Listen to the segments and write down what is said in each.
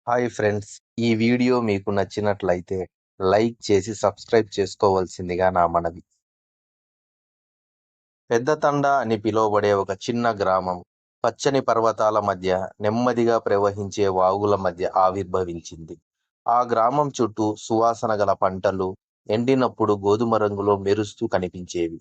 Hi friends, ఈ video మీకు నచ్చినట్లయితే లైక్ చేసి సబ్స్క్రైబ్ చేసుకోవాల్సిందిగా నా మనవి. పెద్దతండ అని పిలువబడే ఒక చిన్న గ్రామం పచ్చని పర్వతాల మధ్య నెమ్మదిగా ప్రవహించే వాగుల మధ్య ఆవిర్భవించింది. ఆ గ్రామం చుట్టూ సువాసన గల పంటలు ఎండినప్పుడు గోధుమ రంగులో మెరుస్తూ కనిపించేవి.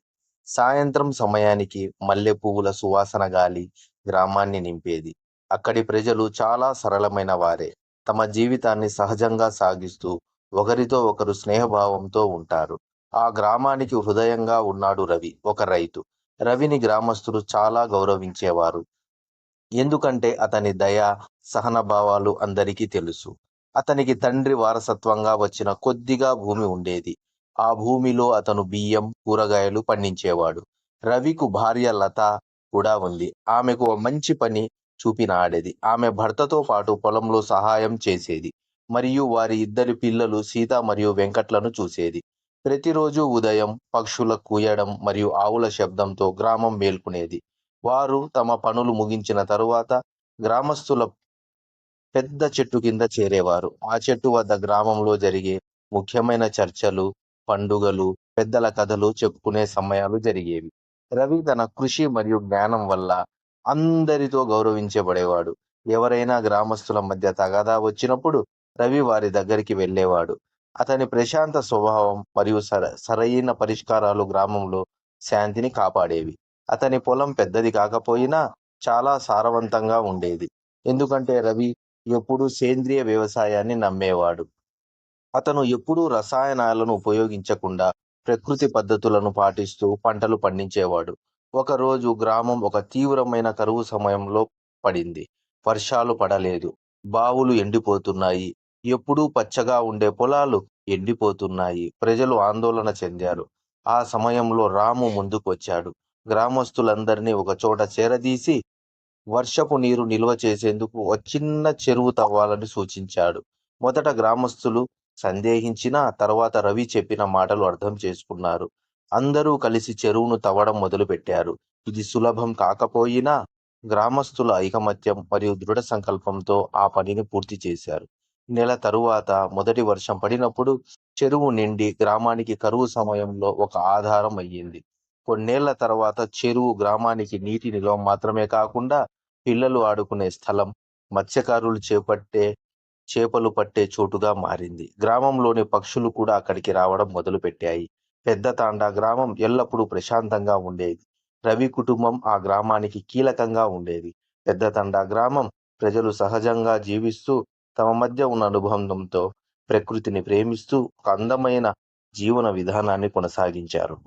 సాయంత్రం సమయానికి మల్లె పువ్వుల సువాసన గాలి గ్రామాన్ని నింపేది. అక్కడి ప్రజలు చాలా సరళమైన వారే. తమ జీవితాన్ని సహజంగా సాగిస్తూ ఒకరితో ఒకరు స్నేహభావంతో ఉంటారు. ఆ గ్రామానికి హృదయంగా ఉన్నాడు రవి, ఒక రైతు. రవిని గ్రామస్తులు చాలా గౌరవించేవారు. ఎందుకంటే అతని దయ, సహనభావాలు అందరికీ తెలుసు. అతనికి తండ్రి వారసత్వంగా వచ్చిన కొద్దిగా భూమి ఉండేది. ఆ భూమిలో అతను బియ్యం, కూరగాయలు పండించేవాడు. రవికు భార్య లత కూడా ఉంది. ఆమెకు ఓ మంచి పని చూపినాడేది. ఆమె భర్తతో పాటు పొలంలో సహాయం చేసేది. మరియు వారి ఇద్దరి పిల్లలు సీత మరియు వెంకట్లను చూసేది. ప్రతిరోజు ఉదయం పక్షుల కూయడం మరియు ఆవుల శబ్దంతో గ్రామం మేల్కొనేది. వారు తమ పనులు ముగించిన తరువాత గ్రామస్తుల పెద్ద చెట్టు కింద చేరేవారు. ఆ చెట్టు వద్ద గ్రామంలో జరిగే ముఖ్యమైన చర్చలు, పండుగలు, పెద్దల కథలు చెప్పుకునే సమయాలు జరిగేవి. రవి తన కృషి మరియు జ్ఞానం వల్ల అందరితో గౌరవించబడేవాడు. ఎవరైనా గ్రామస్తుల మధ్య తగాదా వచ్చినప్పుడు రవి వారి దగ్గరికి వెళ్ళేవాడు. అతని ప్రశాంత స్వభావం మరియు సరైన పరిష్కారాలు గ్రామంలో శాంతిని కాపాడేవి. అతని పొలం పెద్దది కాకపోయినా చాలా సారవంతంగా ఉండేది. ఎందుకంటే రవి ఎప్పుడూ సేంద్రియ వ్యవసాయాన్ని నమ్మేవాడు. అతను ఎప్పుడూ రసాయనాలను ఉపయోగించకుండా ప్రకృతి పద్ధతులను పాటిస్తూ పంటలు పండించేవాడు. ఒకరోజు గ్రామం ఒక తీవ్రమైన కరువు సమయంలో పడింది. వర్షాలు పడలేదు. బావులు ఎండిపోతున్నాయి. ఎప్పుడూ పచ్చగా ఉండే పొలాలు ఎండిపోతున్నాయి. ప్రజలు ఆందోళన చెందారు. ఆ సమయంలో రాము ముందుకొచ్చాడు. గ్రామస్తులందరినీ ఒకచోట చేరదీసి వర్షపు నీరు నిల్వ చేసేందుకు ఒక చిన్న చెరువు తవ్వాలని సూచించాడు. మొదట గ్రామస్తులు సందేహించినా తర్వాత రవి చెప్పిన మాటలు అర్థం చేసుకున్నారు. అందరూ కలిసి చెరువును తవ్వడం మొదలుపెట్టారు. ఇది సులభం కాకపోయినా గ్రామస్తుల ఐకమత్యం మరియు దృఢ సంకల్పంతో ఆ పనిని పూర్తి చేశారు. నెల తరువాత మొదటి వర్షం పడినప్పుడు చెరువు నిండి గ్రామానికి కరువు సమయంలో ఒక ఆధారం అయ్యింది. కొన్నేళ్ల తర్వాత చెరువు గ్రామానికి నీటి నిల్వ మాత్రమే కాకుండా పిల్లలు ఆడుకునే స్థలం, మత్స్యకారులు చేపలు పట్టే చోటుగా మారింది. గ్రామంలోని పక్షులు కూడా అక్కడికి రావడం మొదలుపెట్టాయి. పెద్ద తాండా గ్రామం ఎల్లప్పుడూ ప్రశాంతంగా ఉండేది. రవి కుటుంబం ఆ గ్రామానికి కీలకంగా ఉండేది. పెద్ద తండా గ్రామం ప్రజలు సహజంగా జీవిస్తూ తమ మధ్య ఉన్న అనుబంధంతో ప్రకృతిని ప్రేమిస్తూ ఒక అందమైన జీవన విధానాన్ని కొనసాగించారు.